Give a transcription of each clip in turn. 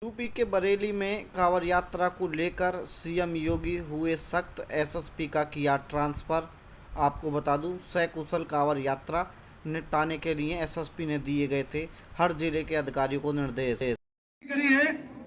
UP के बरेली में कांवड़ यात्रा को लेकर सीएम योगी हुए सख्त। एसएसपी का किया ट्रांसफर। आपको बता दूं, सकुशल कांवड़ यात्रा निपटाने के लिए एसएसपी ने दिए गए थे हर जिले के अधिकारियों को निर्देश करी है।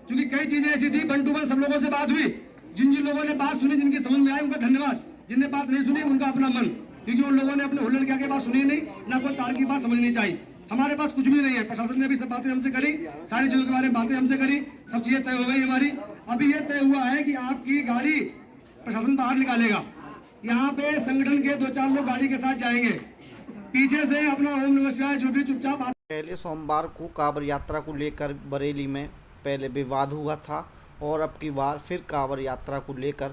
क्योंकि कई चीजें ऐसी थी, वन टू वन सब लोगों से बात हुई। जिन जिन लोगों ने बात सुनी, जिनकी समझ में आई, उनका धन्यवाद। जिनने बात नहीं सुनी, उनका अपना मन, क्योंकि उन लोगों ने अपने हुल्लड़ के आगे बात सुनी नहीं, ना कोई तार की बात समझनी चाहिए। हमारे पास कुछ भी नहीं है। प्रशासन ने भी सब बातें हमसे करी, सारी चीजों के बारे में बातें हमसे करी, सब चीजें तय हो गई हमारी। अभी ये तय हुआ है कि आपकी गाड़ी प्रशासन बाहर निकालेगा। यहाँ पे संगठन के 2-4 लोग गाड़ी के साथ जाएंगे, पीछे से अपना ओम नमः शिवाय जो भी चुपचाप। पहले सोमवार को कांवड़ यात्रा को लेकर बरेली में पहले विवाद हुआ था और अब की बार फिर कांवड़ यात्रा को लेकर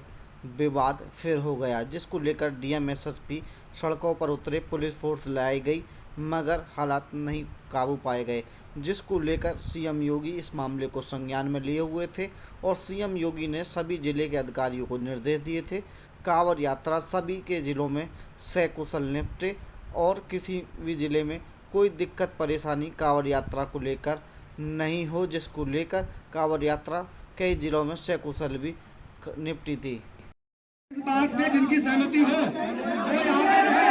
विवाद फिर हो गया, जिसको लेकर डीएम एसएसपी सड़कों पर उतरे। पुलिस फोर्स लाई गई मगर हालात नहीं काबू पाए गए, जिसको लेकर सीएम योगी इस मामले को संज्ञान में लिए हुए थे और सीएम योगी ने सभी जिले के अधिकारियों को निर्देश दिए थे कांवड़ यात्रा सभी के जिलों में सकुशल निपटे और किसी भी जिले में कोई दिक्कत परेशानी कांवड़ यात्रा को लेकर नहीं हो, जिसको लेकर कांवड़ यात्रा कई जिलों में सकुशल भी निपटी थी। इस बात पे जिनकी सहमति हो वो यहाँ पे रहे।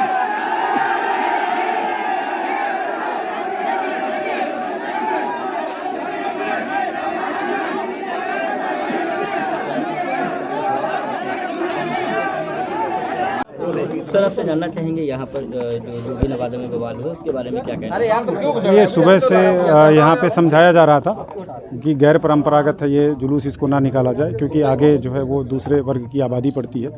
सर, आपसे जानना चाहेंगे यहाँ पर जो योगी नवादा में बवाल हुआ उसके बारे में क्या कहना है? ये सुबह से यहाँ पे समझाया जा रहा था कि गैर परंपरागत है ये जुलूस, इसको ना निकाला जाए क्योंकि आगे जो है वो दूसरे वर्ग की आबादी पड़ती है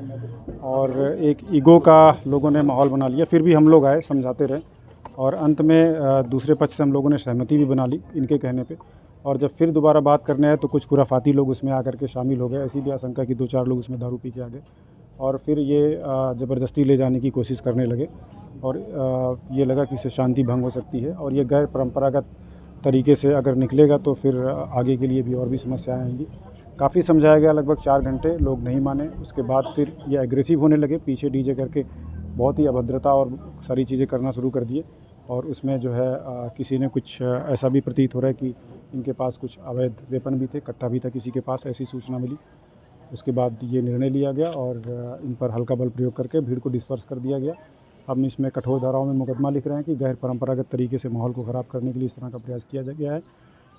और एक ईगो का लोगों ने माहौल बना लिया। फिर भी हम लोग आए, समझाते रहे और अंत में दूसरे पक्ष से हम लोगों ने सहमति भी बना ली इनके कहने पे। और जब फिर दोबारा बात करने आए तो कुछ खुराफाती लोग उसमें आकर के शामिल हो गए। ऐसी भी आशंका कि 2-4 लोग उसमें दारू पी के आ गए और फिर ये ज़बरदस्ती ले जाने की कोशिश करने लगे और ये लगा कि इससे शांति भंग हो सकती है और ये गैर परंपरागत तरीके से अगर निकलेगा तो फिर आगे के लिए भी और भी समस्याएं आएंगी। काफ़ी समझाया गया, लगभग 4 घंटे, लोग नहीं माने। उसके बाद फिर ये एग्रेसिव होने लगे, पीछे डीजे करके बहुत ही अभद्रता और सारी चीज़ें करना शुरू कर दिए और उसमें जो है किसी ने कुछ ऐसा भी प्रतीत हो रहा है कि इनके पास कुछ अवैध वेपन भी थे, कट्टा भी था किसी के पास, ऐसी सूचना मिली। उसके बाद ये निर्णय लिया गया और इन पर हल्का बल प्रयोग करके भीड़ को डिस्पर्स कर दिया गया। हम इसमें कठोर धाराओं में मुकदमा लिख रहे हैं कि गैर परंपरागत तरीके से माहौल को ख़राब करने के लिए इस तरह का प्रयास किया गया है।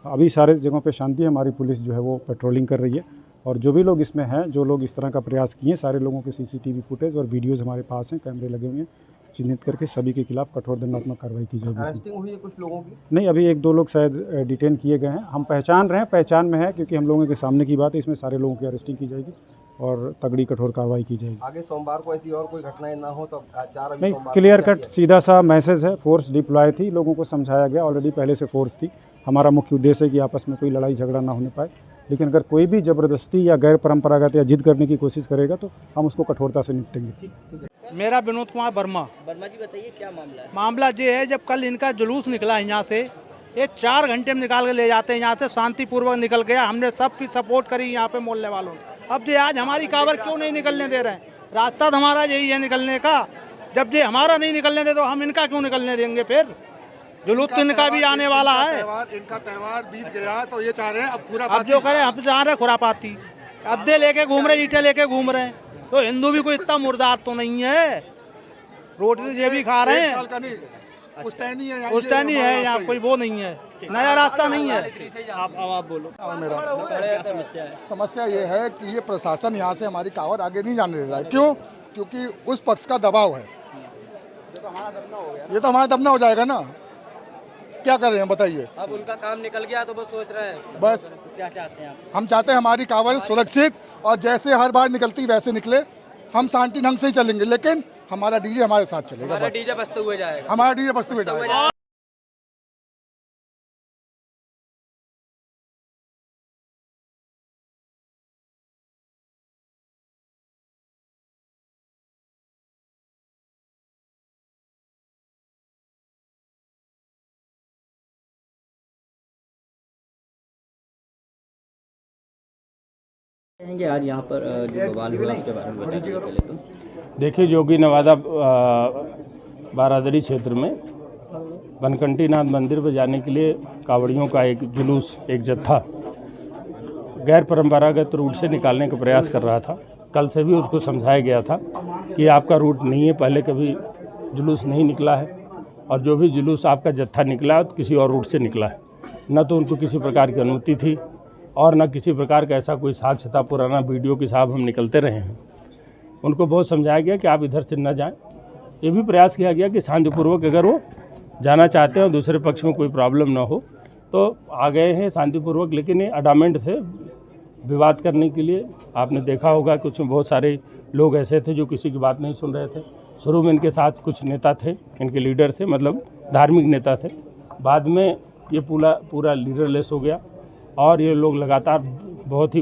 अभी सारे जगहों पे शांति है, हमारी पुलिस जो है वो पेट्रोलिंग कर रही है और जो भी लोग इसमें हैं, जो लोग इस तरह का प्रयास किए, सारे लोगों के सीसीटीवी फुटेज और वीडियोज़ हमारे पास हैं, कैमरे लगे हुए हैं, चिन्हित करके सभी के खिलाफ कठोर दंडात्मक कार्रवाई की जाएगी। अरेस्टिंग हुई है कुछ लोगों की? नहीं, अभी 1-2 लोग शायद डिटेन किए गए हैं। हम पहचान रहे हैं, पहचान में है क्योंकि हम लोगों के सामने की बात है। इसमें सारे लोगों की अरेस्टिंग की जाएगी और तगड़ी कठोर कार्रवाई की जाएगी। आगे सोमवार को ऐसी और कोई घटनाएं ना हो तो 4 अभी नहीं, सोमवार क्लियर कट सीधा सा मैसेज है। फोर्स डिप्लॉय थी, लोगों को समझाया गया, ऑलरेडी पहले से फोर्स थी। हमारा मुख्य उद्देश्य है कि आपस में कोई लड़ाई झगड़ा ना होने पाए, लेकिन अगर कोई भी ज़बरदस्ती या गैर परंपरागत या जिद करने की कोशिश करेगा तो हम उसको कठोरता से निपटेंगे। मेरा विनोद कुमार वर्मा जी बताइए क्या मामला है? मामला ये है, जब कल इनका जुलूस निकला यहाँ से, ये 4 घंटे में निकाल के ले जाते हैं यहाँ से, शांतिपूर्वक निकल गया। हमने सबकी सपोर्ट करी यहाँ पे मोहल्ले वालों ने। अब ये आज हमारी कांवड़ क्यों नहीं निकलने दे रहे हैं? रास्ता तो हमारा यही है निकलने का। जब ये हमारा नहीं निकलने दे तो हम इनका क्यों निकलने देंगे? फिर जुलूस तो इनका भी आने वाला है। इनका त्यौहार बीत गया तो ये चाह रहे हैं अब पूरा अब जो करें, हम चाह रहे खुरापाती अद्दे लेके घूम रहे, ईंटें लेके घूम रहे हैं। तो हिंदू भी कोई इतना मुर्दार तो नहीं है, रोटी तो ये भी खा रहे हैं। पुश्तैनी है, पुश्तैनी है यहाँ, कोई वो नहीं है, नया रास्ता नहीं है। आप बोलो। समस्या ये है कि ये प्रशासन यहाँ से हमारी कांवड़ आगे नहीं जाने दे रहा है। क्यों? क्योंकि उस पक्ष का दबाव है। ये तो हमारा दबना हो जाएगा ना। क्या कर रहे हैं बताइए? अब उनका काम निकल गया तो बस सोच रहे हैं। बस क्या चाहते हैं आप? हम चाहते हैं हमारी कांवड़ सुरक्षित और जैसे हर बार निकलती वैसे निकले। हम शांति ढंग से ही चलेंगे, लेकिन हमारा डीजे हमारे साथ चलेगा। हमारा डीजे बजते हुए जाएगा। हमारा डीजे बजते हुए जाएगा। कहेंगे आज यहाँ पर जो बवाल हुआ उसके बारे में बताइए पहले तो। देखिए, योगी नवादा बारादरी क्षेत्र में बनकंटी नाथ मंदिर पर जाने के लिए कांवड़ियों का एक जुलूस, एक जत्था गैर परंपरागत रूट से निकालने का प्रयास कर रहा था। कल से भी उसको समझाया गया था कि आपका रूट नहीं है, पहले कभी जुलूस नहीं निकला है और जो भी जुलूस आपका जत्था निकला है तो किसी और रूट से निकला है। न तो उनको किसी प्रकार की अनुमति थी और न किसी प्रकार का ऐसा कोई साक्ष्य था पुराना वीडियो के साथ हम निकलते रहे हैं। उनको बहुत समझाया गया कि आप इधर से न जाएं। ये भी प्रयास किया गया कि शांतिपूर्वक अगर वो जाना चाहते हैं और दूसरे पक्ष में कोई प्रॉब्लम ना हो तो आ गए हैं शांतिपूर्वक, लेकिन ये अडामेंट थे विवाद करने के लिए। आपने देखा होगा कुछ बहुत सारे लोग ऐसे थे जो किसी की बात नहीं सुन रहे थे। शुरू में इनके साथ कुछ नेता थे, इनके लीडर थे, मतलब धार्मिक नेता थे। बाद में ये पूरा लीडरलेस हो गया और ये लोग लगातार बहुत ही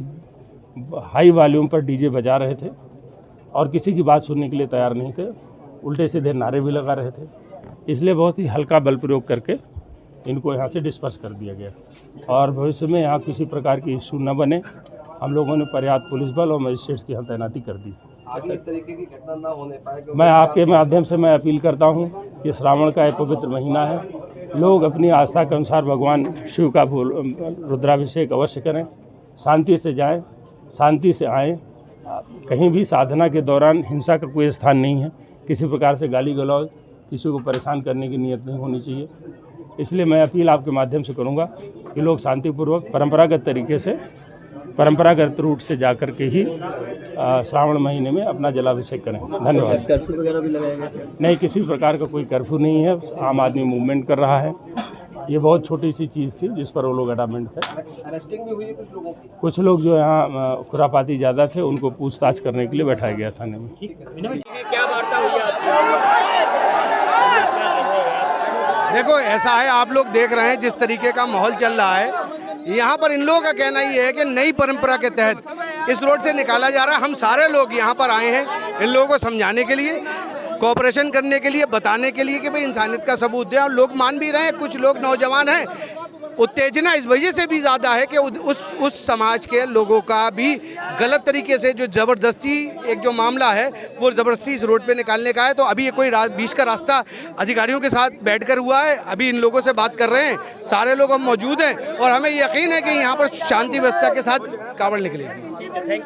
हाई वॉल्यूम पर डीजे बजा रहे थे और किसी की बात सुनने के लिए तैयार नहीं थे। उल्टे सीधे नारे भी लगा रहे थे। इसलिए बहुत ही हल्का बल प्रयोग करके इनको यहाँ से डिस्पर्स कर दिया गया और भविष्य में यहाँ किसी प्रकार की इशू न बने हम लोगों ने पर्याप्त पुलिस बल और मजिस्ट्रेट्स की यहाँ तैनाती कर दी। इस तरीके की घटना ना होने पाए। मैं आपके माध्यम से मैं अपील करता हूँ कि श्रावण का एक पवित्र महीना है, लोग अपनी आस्था के अनुसार भगवान शिव का रुद्राभिषेक अवश्य करें, शांति से जाएं, शांति से आएँ। कहीं भी साधना के दौरान हिंसा का कोई स्थान नहीं है। किसी प्रकार से गाली गलौज, किसी को परेशान करने की नीयत नहीं होनी चाहिए। इसलिए मैं अपील आपके माध्यम से करूंगा कि लोग शांतिपूर्वक परंपरागत तरीके से परंपरागत रूट से जाकर के ही श्रावण महीने में अपना जलाभिषेक करें। धन्यवाद। कर्फ्यू वगैरह भी लगाया गया? नहीं, किसी प्रकार का कोई कर्फ्यू नहीं है। आम आदमी मूवमेंट कर रहा है। ये बहुत छोटी सी चीज़ थी जिस पर वो लोग अडामेंट थे। अरेस्टिंग भी हुई है कुछ लोगों की। कुछ लोग जो यहाँ खुरापाती ज़्यादा थे उनको पूछताछ करने के लिए बैठाया गया थाने में। क्या वार्ता हुई देखो ऐसा है, आप लोग देख रहे हैं जिस तरीके का माहौल चल रहा है, यहाँ पर इन लोगों का कहना ये है कि नई परंपरा के तहत इस रोड से निकाला जा रहा है। हम सारे लोग यहाँ पर आए हैं इन लोगों को समझाने के लिए, कोऑपरेशन करने के लिए, बताने के लिए कि भाई इंसानियत का सबूत दें। और लोग मान भी रहे हैं। कुछ लोग नौजवान हैं, उत्तेजना इस वजह से भी ज़्यादा है कि उस समाज के लोगों का भी गलत तरीके से जो ज़बरदस्ती एक जो मामला है वो ज़बरदस्ती इस रोड पे निकालने का है। तो अभी ये कोई बीच का रास्ता अधिकारियों के साथ बैठकर हुआ है। अभी इन लोगों से बात कर रहे हैं, सारे लोग हम मौजूद हैं और हमें यकीन है कि यहाँ पर शांति व्यवस्था के साथ कावड़ निकलेगी।